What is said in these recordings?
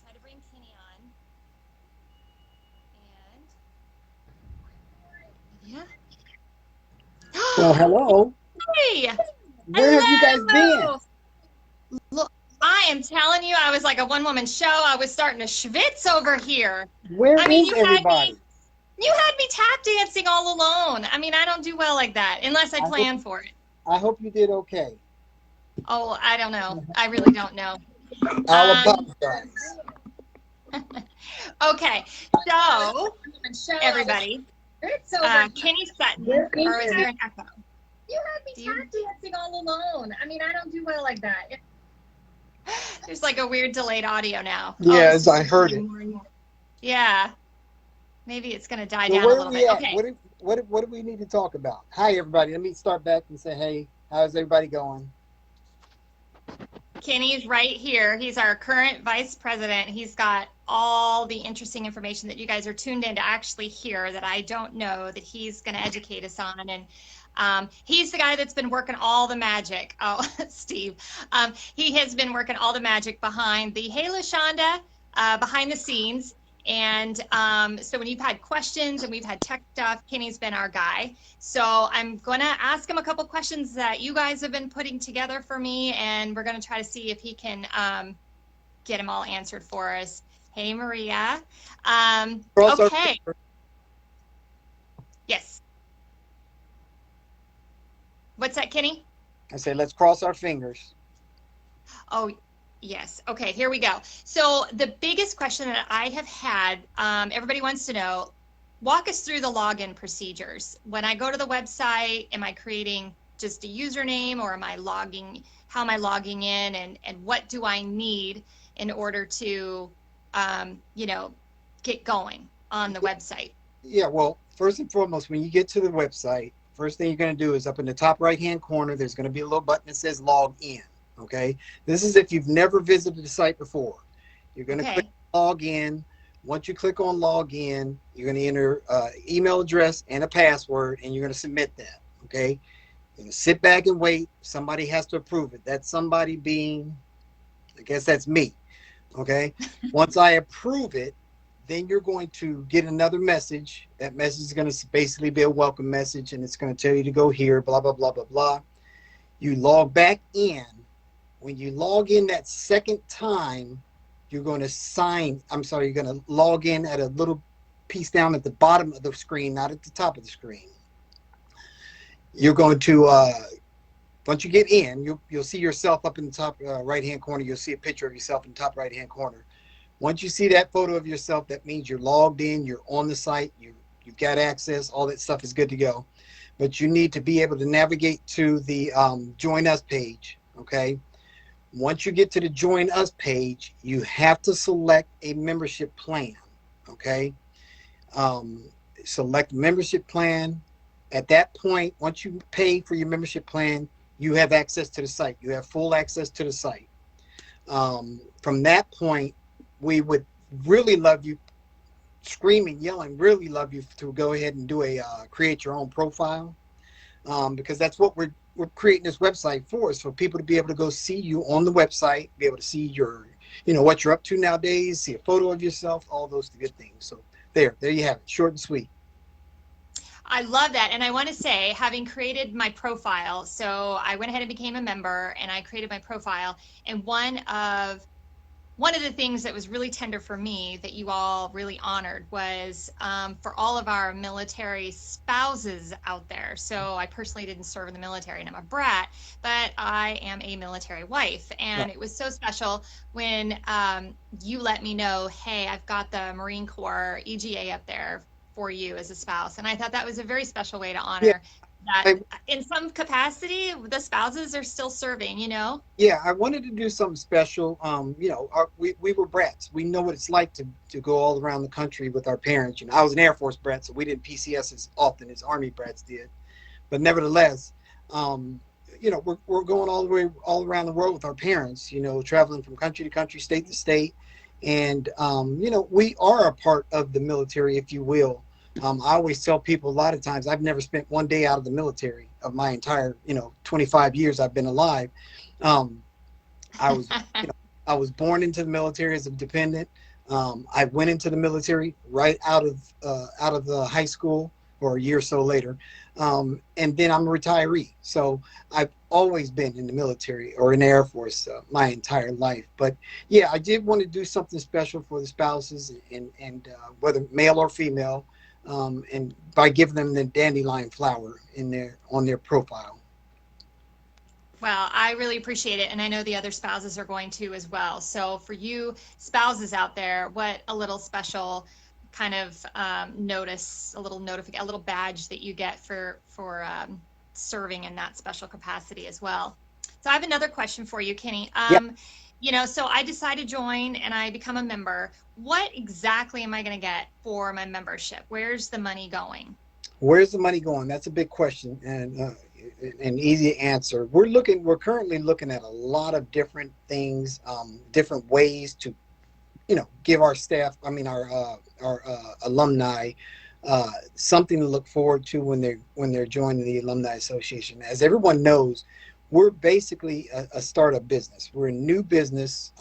try to bring Kenny on. And yeah. Well, hello. Hey, Where have you guys been? hello. Look, I am telling you, I was like a one-woman show. I was starting to schwitz over here. Where I mean, is everybody? you had me tap dancing all alone. I mean, I don't do well like that unless I I hope plan for it. I hope you did okay. Oh, I don't know. I really don't know. I'll Um, apologize. okay, so everybody, Kenny Sutton, or is there an echo? You had me tap dancing all alone. I mean, I don't do well like that. There's like a weird delayed audio now. Oh, this Yes, is I just heard getting it. more and more. Yeah, maybe it's going to die So down a where are little we bit. at? Okay, What do we need to talk about? Hi everybody. Let me start back and say hey. How's everybody going? Kenny's right here. He's our current vice president. He's got all the interesting information that you guys are tuned in to actually hear that I don't know that he's going to educate us on. And he's the guy that's been working all the magic. Oh, Steve. He has been working all the magic behind the Hey LaShonda, behind the scenes. And so when you've had questions and we've had tech stuff, Kenny's been our guy. So I'm going to ask him a couple questions that you guys have been putting together for me, and we're going to try to see if he can get them all answered for us. Hey, Maria. Cross our Okay. Yes. What's that, Kenny? I say let's cross our fingers. Oh, yes. Okay, here we go. So the biggest question that I have had, everybody wants to know, walk us through the login procedures. When I go to the website, am I creating just a username or how am I logging in and what do I need in order to, you know, get going on the website? Yeah, well, first and foremost, when you get to the website, first thing you're going to do is up in the top right hand corner, there's going to be a little button that says log in. Okay. This is if you've never visited the site before. You're going to click Okay. log in. Once you click on log in, you're going to enter email address and a password, and you're going to submit that. Okay. You're going to sit back and wait. Somebody has to approve it. That somebody being, I guess that's me. Okay. Once I approve it, then you're going to get another message. That message is going to basically be a welcome message, and it's going to tell you to go here, blah, blah, blah, blah, blah. You log back in. When you log in that second time, you're going to you're going to log in at a little piece down at the bottom of the screen, not at the top of the screen. You're going to, once you get in, you'll see yourself up in the top right hand corner. You'll see a picture of yourself in the top right hand corner. Once you see that photo of yourself, that means you're logged in, you're on the site, you've got access, all that stuff is good to go. But you need to be able to navigate to the Join Us page, okay? Once you get to the Join Us page, you have to select a membership plan, okay? Um, Select membership plan. At that point, once you pay for your membership plan, you have access to the site. You have full access to the site. From that point, we would really love you, screaming, yelling, really love you to go ahead and do a create your own profile, because that's what we're creating this website for, is for people to be able to go see you on the website, be able to see your, what you're up to nowadays, see a photo of yourself, all those good things. So there you have it, short and sweet. I love that. And I want to say, having created my profile, so I went ahead and became a member and I created my profile. And one of the things that was really tender for me that you all really honored was for all of our military spouses out there. So I personally didn't serve in the military and I'm a brat, but I am a military wife. Right. And it was so special when you let me know, hey, I've got the Marine Corps EGA up there for you as a spouse. And I thought that was a very special way to Yeah. honor that I, in some capacity, the spouses are still serving, you know? Yeah, I wanted to do something special. We were brats. We know what it's like to go all around the country with our parents. I was an Air Force brat, so we didn't PCS as often as Army brats did. But nevertheless, um, we're going all the way all around the world with our parents. Traveling from country to country, state to state, and we are a part of the military, if you will. I always tell people a lot of times I've never spent one day out of the military of my entire 25 years I've been alive. um, I was, I was born into the military as a dependent. I went into the military right out of the high school or a year or so later, and then I'm a retiree. So I've always been in the military or in the Air Force my entire life. But yeah, I did want to do something special for the spouses and whether male or female, and by giving them the dandelion flower in their on their profile. Well, I really appreciate it. And I know the other spouses are going to as well. So for you spouses out there, what a little special kind of notice, a little badge that you get for serving in that special capacity as well. So I have another question for you, Kenny. Yeah. So I decide to join and I become a member. What exactly am I going to get for my membership? Where's the money going? Where's the money going? That's a big question and an easy answer. We're currently looking at a lot of different things, different ways to, give our staff, I mean, our alumni, something to look forward to when they're joining the Alumni Association. As everyone knows, we're basically a startup business. We're a new business.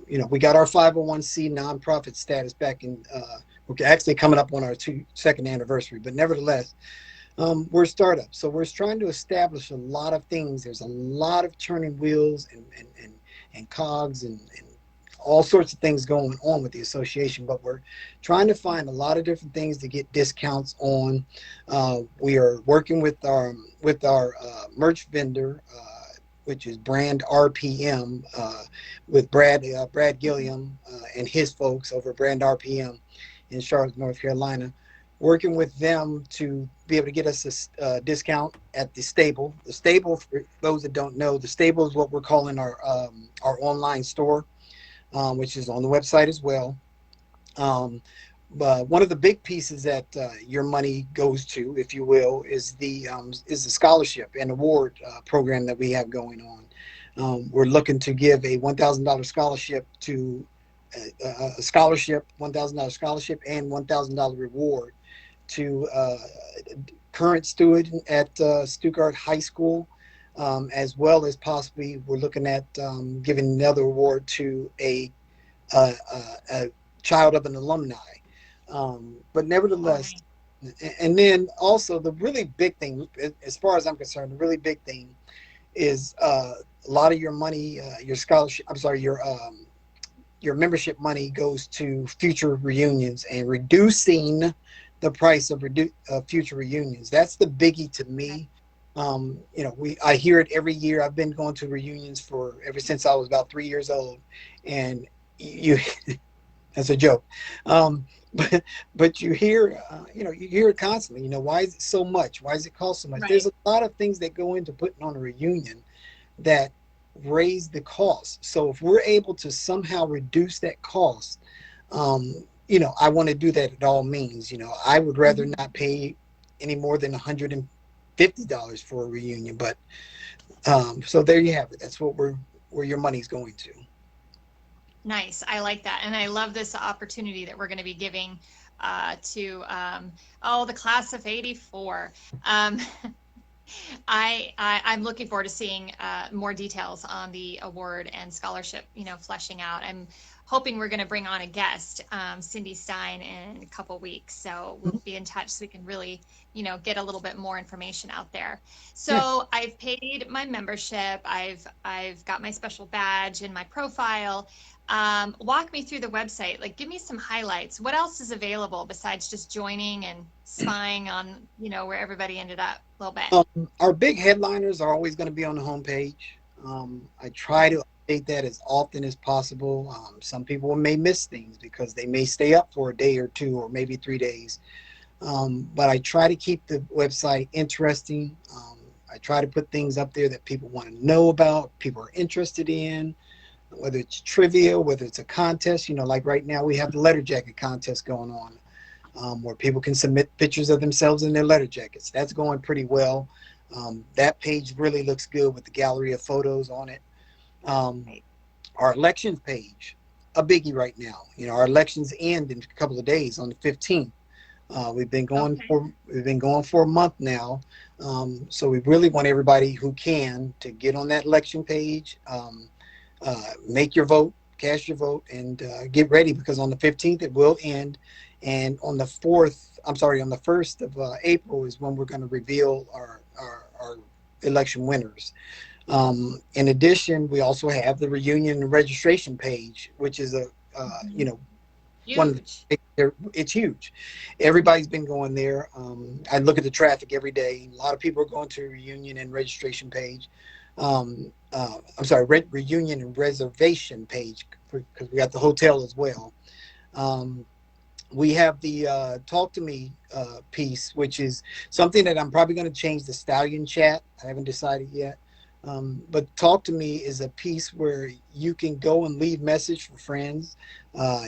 We got our 501c nonprofit status back in. We're actually coming up on our second anniversary, but nevertheless, we're a startup. So we're trying to establish a lot of things. There's a lot of turning wheels and cogs and all sorts of things going on with the association, but we're trying to find a lot of different things to get discounts on. We are working with our merch vendor, which is brand RPM, with Brad Gilliam and his folks over at brand RPM in Charlotte, North Carolina, working with them to be able to get us a discount at the stable. The stable, for those that don't know, the stable is what we're calling our online store, which is on the website as well. Um, but one of the big pieces that your money goes to, if you will, is the scholarship and award program that we have going on. We're looking to give a $1,000 scholarship to a scholarship, $1,000 scholarship, and $1,000 reward to current student at Stuttgart High School, as well as possibly we're looking at giving another award to a child of an alumni. But Oh, nevertheless, nice. and then also the really big thing, as far as I'm concerned, the really big thing is a lot of your money, your scholarship. I'm sorry, your membership money goes to future reunions and reducing the price of future reunions. That's the biggie to Okay. me. I hear it every year. I've been going to reunions for ever since I was about 3 years old, and you that's a joke. Um, but you hear it constantly. Why is it so much? Why does it cost so much? There's Right. a lot of things that go into putting on a reunion that raise the cost. So if we're able to somehow reduce that cost, I want to do that at all means. I would rather Mhm. not pay any more than $150 for a reunion. But so there you have it. That's where your money's going to. Nice. I like that. And I love this opportunity that we're going to be giving to, the class of 84. Um, I'm looking forward to seeing more details on the award and scholarship, fleshing out. I'm hoping we're going to bring on a guest, Cindy Stein, in a couple weeks. So we'll be in touch so we can really, get a little bit more information out there. Yeah. So I've paid my membership. I've got my special badge and my profile. Walk me through the website. Like, give me some highlights. What else is available besides just joining and spying on, where everybody ended up a little bit? Our big headliners are always going to be on the homepage. I try Okay. to update that as often as possible. Some people may miss things because they may stay up for a day or two or maybe 3 days. But I try to keep the website interesting. I try to put things up there that people want to know about, people are interested in, whether it's trivia, whether it's a contest. Like right now we have the letter jacket contest going on, where people can submit pictures of themselves in their letter jackets. That's going pretty well. That page really looks good with the gallery of photos on it. Um, Right. our elections page, a biggie right now. Our elections end in a couple of days on the 15th. Okay. We've been going for a month now, so we really want everybody who can to get on that election page, make your vote. cast your vote, and get ready because on the 15th it will end, and on the 4th, I'm sorry, on the 1st of April is when we're going to reveal our election winners. In addition, we also have the reunion and registration page, which is a you Mhm. know one of Huge. the, it's huge. Everybody's been going there. I look at the traffic every day. A lot of people are going to the reunion and registration page. I'm sorry, reunion and reservation page because we got the hotel as well. Um, we have the talk to me piece, which is something that I'm probably going to change the stallion chat. I haven't decided yet. But talk to me is a piece where you can go and leave message for friends.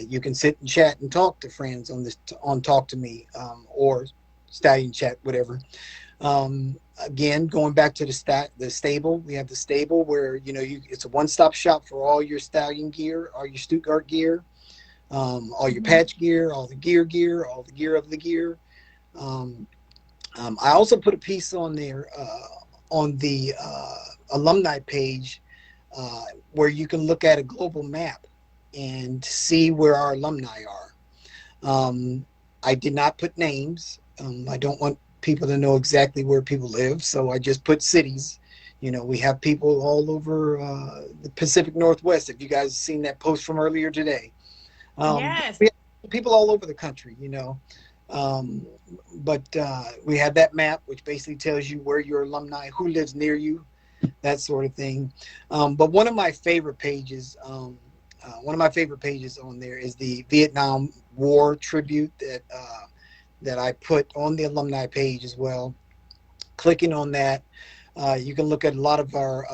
You can sit and chat and talk to friends on this on talk to me or stallion chat, whatever. Again, going back to the stable, we have the stable where it's a one stop shop for all your stallion gear, all your Stuttgart gear, all your Mhm. patch gear, all the gear, all the gear of the gear. Um, I also put a piece on there on the alumni page where you can look at a global map and see where our alumni are. Um, I did not put names. I don't want people to know exactly where people live, so I just put cities. We have people all over the Pacific Northwest. If you guys seen that post from earlier today, Yes. we have people all over the country. Um, but we have that map, which basically tells you where your alumni, who lives near you, that sort of thing. But one of my favorite pages on there is the Vietnam War tribute that I put on the alumni page as well. Clicking on that, you can look at a lot of our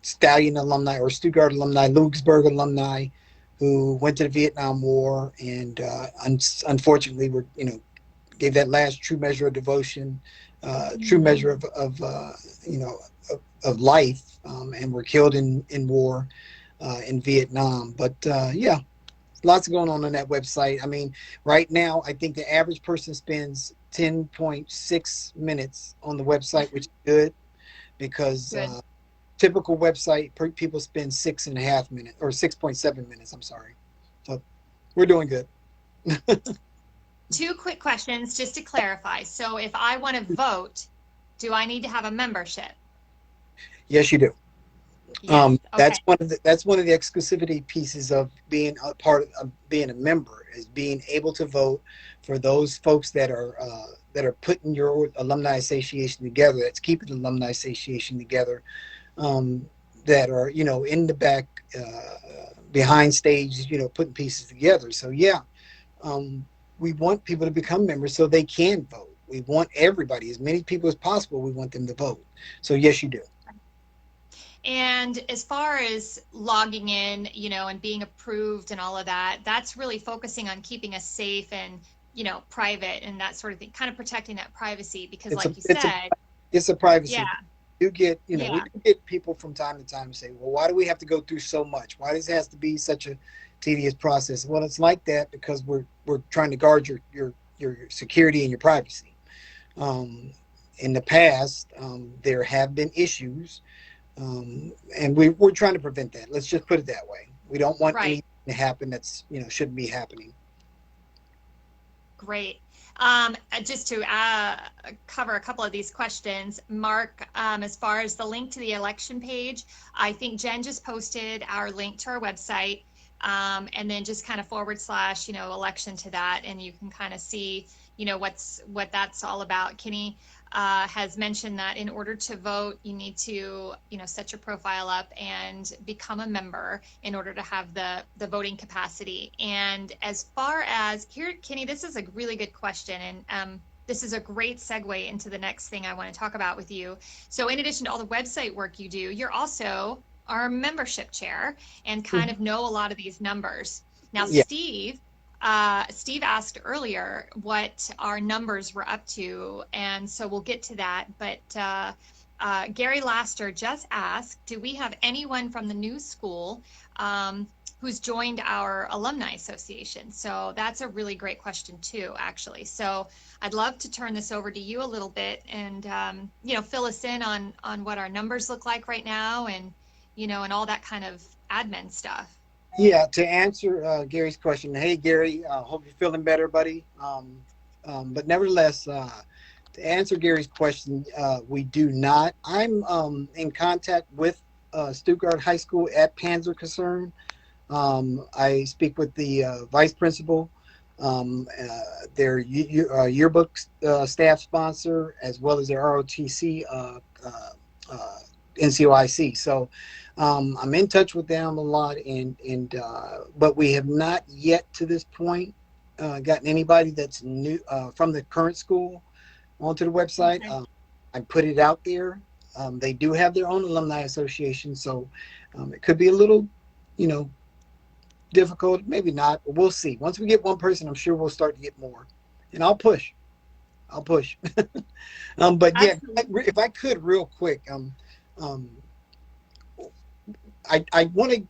Stallion alumni or Stuttgart alumni, Ludwigsburg alumni, who went to the Vietnam War and unfortunately were gave that last true measure of devotion, true Mhm. measure you know of life, and were killed in war in Vietnam. But yeah, lots going on that website. I mean, right now I think the average person spends 10.6 minutes on the website, which is good because Good. typical website people spend 6.5 minutes or 6.7 minutes. I'm sorry. So we're doing good. Two quick questions just to clarify. So if I want to vote, do I need to have a membership? Yes, you do. Yes. Okay. That's one of the exclusivity pieces of being a part of being a member is being able to vote for those folks that are putting your alumni association together. That's keeping the alumni association together. Um, that are in the back, behind stage, putting pieces together. So yeah, um, we want people to become members so they can vote. We want everybody, as many people as possible. We want them to vote. So yes, you do. And as far as logging in, and being approved and all of that, that's really focusing on keeping us safe and, private and that sort of thing, kind of protecting that privacy because It's a like you it's a said, it's a yeah, privacy. You get we yeah, do get people from time to time say, well, why do we have to go through so much? Why does it have to be such a tedious process? Well, it's like that because we're trying to guard your security and your privacy. Um, in the past, there have been issues, and we're trying to prevent that. Let's just put it that way. We don't want right. anything to happen that's shouldn't be happening. Great. Just to cover a couple of these questions, Mark, as far as the link to the election page, I think Jen just posted our link to our website, and then just kind of forward slash, election to that, and you can kind of see, what that's all about. Kenny has mentioned that in order to vote, you need to, set your profile up and become a member in order to have the voting capacity. And as far as here, Kenny, this is a really good question, and this is a great segue into the next thing I want to talk about with you. So, in addition to all the website work you do, you're also our membership chair and kind Mhm. of know a lot of these numbers. Now, Yeah, Steve asked earlier what our numbers were up to, and so we'll get to that. But Gary Laster just asked, do we have anyone from the new school who's joined our alumni association? So that's a really great question too, actually. So I'd love to turn this over to you a little bit and fill us in on what our numbers look like right now and and all that kind of admin stuff. Yeah, to answer Gary's question. Hey, Gary, hope you're feeling better, buddy. But nevertheless, to answer Gary's question, we do not. I'm in contact with Stuttgart High School at Panzer Concern. I speak with the vice principal, their yearbook staff sponsor, as well as their ROTC uh, NCOIC. So I'm in touch with them a lot, and but we have not yet to this point gotten anybody that's new from the current school onto the website. Okay. I put it out there. They do have their own alumni association, so it could be a little, you know, difficult. Maybe not, but we'll see. Once we get one person, I'm sure we'll start to get more, and I'll push. I'll push. But yeah, Absolutely. if I could, real quick, um, I want to.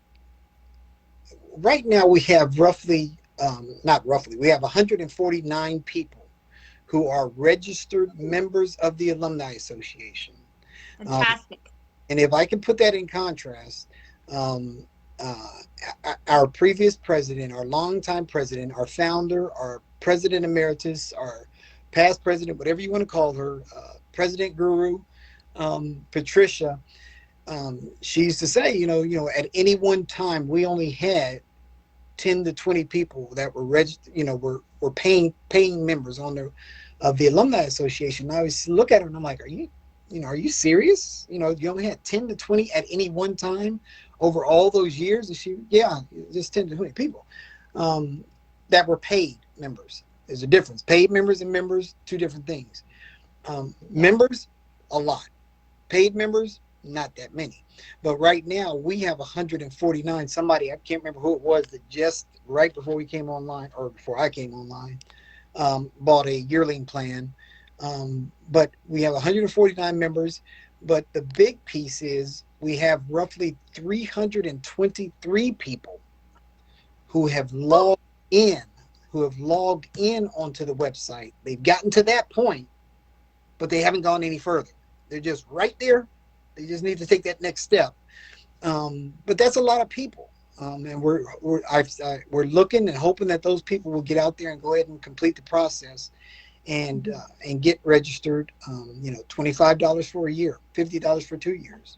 Right now, we have roughly, not roughly, we have 149 people who are registered members of the Alumni Association. Um, Fantastic. and if I can put that in contrast, um, uh, our previous president, our longtime president, our founder, our president emeritus, our past president, whatever you want to call her, President Guru, Patricia, she used to say, at any one time we only had 10 to 20 people that were registered, were paying members on the of the alumni association. And I always look at her and I'm like, are you serious? You only had 10 to 20 at any one time over all those years. And yeah, just 10 to 20 people um, that were paid members. There's a difference. Paid members and members, two different things. Yeah. Members, a lot. Paid members, not that many. But right now we have 149. Somebody, I can't remember who it was, that just right before we came online, or before I came online, bought a yearling plan. But we have 149 members. But the big piece is we have roughly 323 people who have Woo! in, logged in onto the website. They've gotten to that point, but they haven't gone any further. They're just right there. They just need to take that next step. But that's a lot of people. And we're looking and hoping that those people will get out there and go ahead and complete the process and get registered. $25 for a year, $50 for 2 years,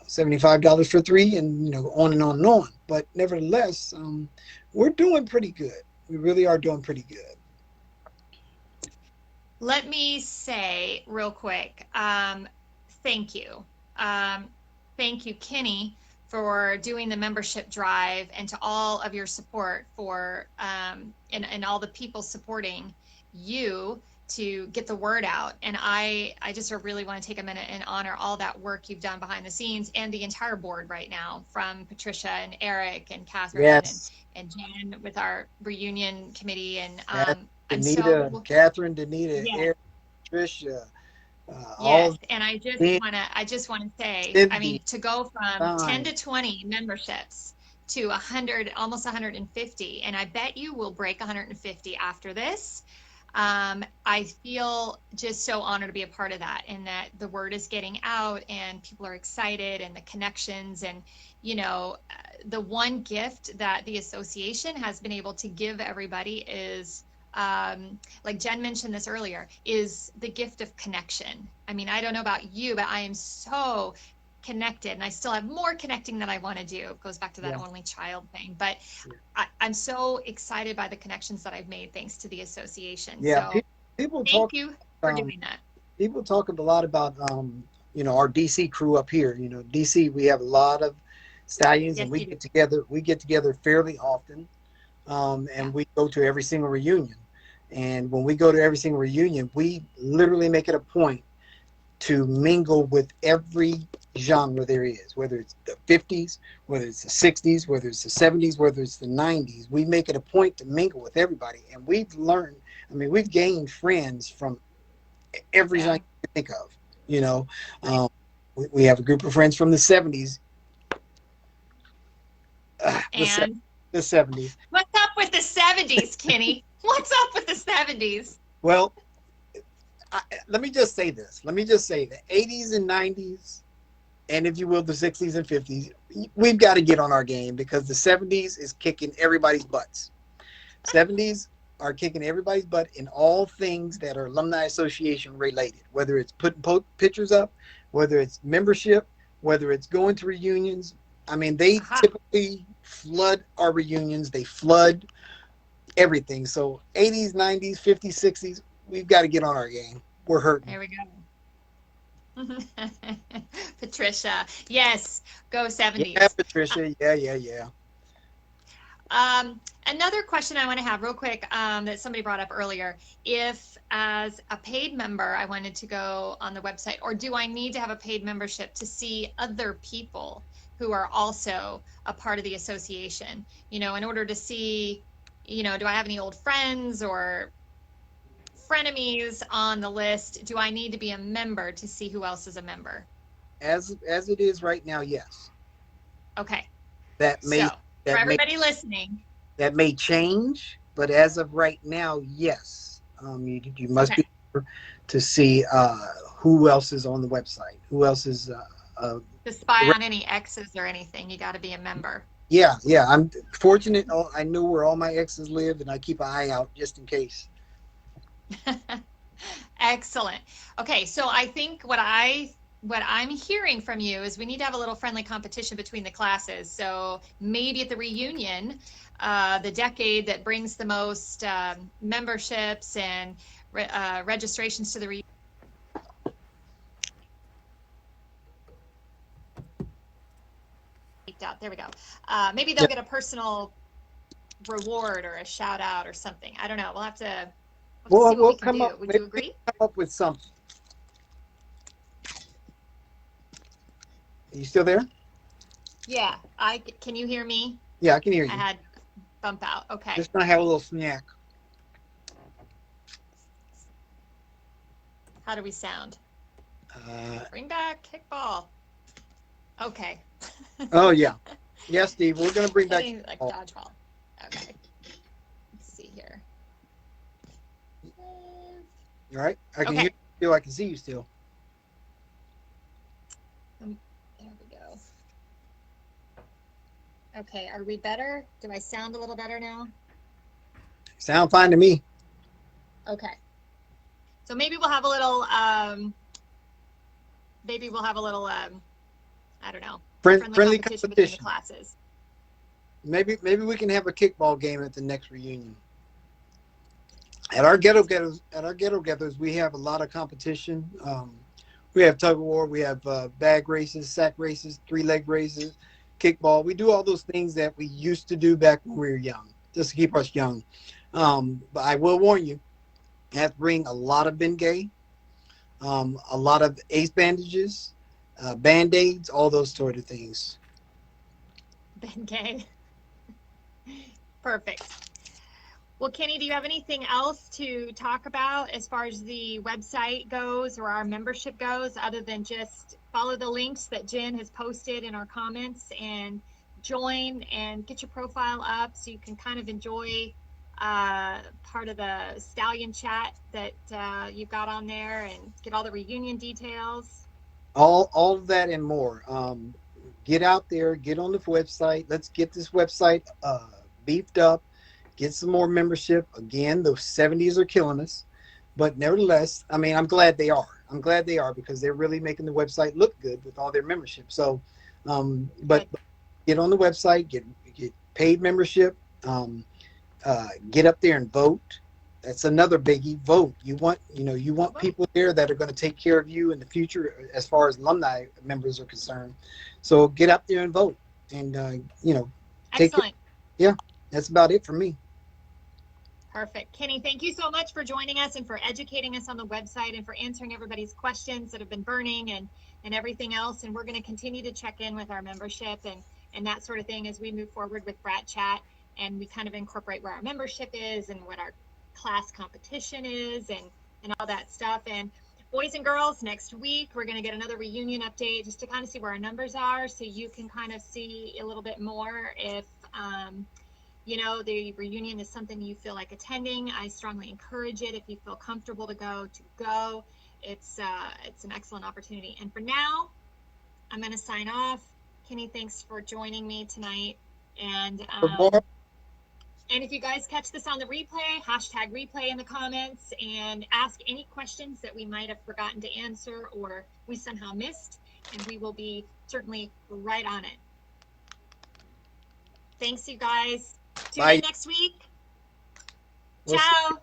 $75 for three, and on and on and on. But nevertheless, we're doing pretty good. We really are doing pretty good. Let me say real quick, thank you. Thank you, Kenny, for doing the membership drive, and to all of your support for and all the people supporting you to get the word out. And I just really want to take a minute and honor all that work you've done behind the scenes, and the entire board right now, from Patricia and Eric and Catherine Yes, and Jan with our reunion committee. And yes. I'm Danita, so, Catherine, Danita, yes. Eric, Tricia, Yes, all and Ben, I just want to say, I Cindy, mean, to go from 10 Stein. to 20 memberships to 100, almost 150, and I bet you will break 150 after this. I feel just so honored to be a part of that, and that the word is getting out and people are excited, and the connections, and the one gift that the association has been able to give everybody is, like Jen mentioned this earlier, is the gift of connection. I mean, I don't know about you, but I am so connected, and I still have more connecting that I want to do. It goes back to that Yeah, only child thing. But yeah. I'm so excited by the connections that I've made thanks to the association. Yeah, So people thank talk. you for Um, doing that. People talk a lot about our DC crew up here. DC, we have a lot of stallions, and Yes, we you do. get together. We get together fairly often, Yeah. and we go to every single reunion. And when we go to every single reunion, we literally make it a point to mingle with every genre there is, whether it's the 50s, whether it's the 60s, whether it's the 70s, whether it's the 90s. We make it a point to mingle with everybody. And we've learned, I mean, we've gained friends from every genre Yeah. you think of. You know, Nice. um, we have a group of friends from the 70s, the, And the 70s. what's up with the 70s, Kenny? What's up with the 70s? Well, let me just say this. Let me just say the 80s and 90s and if you will, the 60s and 50s. We've got to get on our game because the 70s is kicking everybody's butts. 70s are kicking everybody's butt in all things that are alumni association related, whether it's putting pictures up, whether it's membership, whether it's going to reunions. I mean, they Aha. typically flood our reunions. They flood everything. So 80s, 90s, 50s, 60s, we've got to get on our game. We're hurting. There we go. Patricia. Yes, go Yeah, 70s. Patricia. Yeah, yeah, yeah. Another question I want to have real quick that somebody brought up earlier. If, as a paid member, I wanted to go on the website, or do I need to have a paid membership to see other people who are also a part of the association? You know, in order to see, you know, do I have any old friends or frenemies on the list? Do I need to be a member to see who else is a member? As it is right now, yes. Okay. That So, may for that may everybody listening, that may change, but as of right now, yes. You must okay. be sure to see who else is on the website, who else is. To spy on any exes or anything, you got to be a member. Yeah, yeah. I'm fortunate. I know where all my exes live, and I keep an eye out just in case. Excellent. Okay, so I think what I'm hearing from you is we need to have a little friendly competition between the classes. So maybe at the reunion, the decade that brings the most memberships and registrations to the reunion. Out. There we go. Maybe they'll Yeah. get a personal reward or a shout out or something. I don't know. We'll have to see what we We'll can come do. up. Would Maybe you we agree? can come up with something. Are you still there? Yeah. I can you hear me? Yeah, I can hear I you. had bump out. Okay. Just gonna have a little snack. How do we sound? Uh, Bring back kickball. Okay. oh yeah, yeah, Steve. We're gonna bring back. Hitting like Oh, dodgeball. Okay. Let's see here. all right. I can hear Okay. you still. I can see you still. There we go. Okay. Are we better? Do I sound a little better now? Sound fine to me. Okay. So maybe we'll have a little I don't know, friendly Friendly competition between the competition. classes. Maybe we can have a kickball game at the next reunion. At our ghetto gethers, we have a lot of competition. We have tug of war, we have bag races, sack races, 3-leg races, kickball. We do all those things that we used to do back when we were young, just to keep us young. But I will warn you, you have to bring a lot of Bengay, a lot of ace bandages, band-aids, all those sort of things. Ben Gay. Perfect. Well, Kenny, do you have anything else to talk about as far as the website goes or our membership goes, other than just follow the links that Jen has posted in our comments and join and get your profile up so you can kind of enjoy part of the stallion chat that you've got on there and get all the reunion details? All of that and more. Get out there, get on the website. Let's get this website beefed up, get some more membership. Again, the 70s are killing us, but nevertheless, I mean, I'm glad they are. I'm glad they are because they're really making the website look good with all their membership. So, Good. but get on the website, get paid membership, get up there and vote. That's another biggie. Vote. You want Well, people there that are going to take care of you in the future as far as alumni members are concerned. So get up there and vote, and take care. excellent. Yeah, that's about it for me. Perfect. Kenny, thank you so much for joining us and for educating us on the website and for answering everybody's questions that have been burning and everything else. And we're going to continue to check in with our membership and that sort of thing as we move forward with BratChat and we kind of incorporate where our membership is and what our class competition is and all that stuff. And boys and girls, next week we're going to get another reunion update just to kind of see where our numbers are so you can kind of see a little bit more if the reunion is something you feel like attending. I strongly encourage it if you feel comfortable to go. It's an excellent opportunity. And for now, I'm going to sign off. Kenny, thanks for joining me tonight. And Barbara, and if you guys catch this on the replay, hashtag replay in the comments and ask any questions that we might have forgotten to answer or we somehow missed, and we will be certainly right on it. Thanks, you guys. Tune in bye. next week. We'll see. Ciao.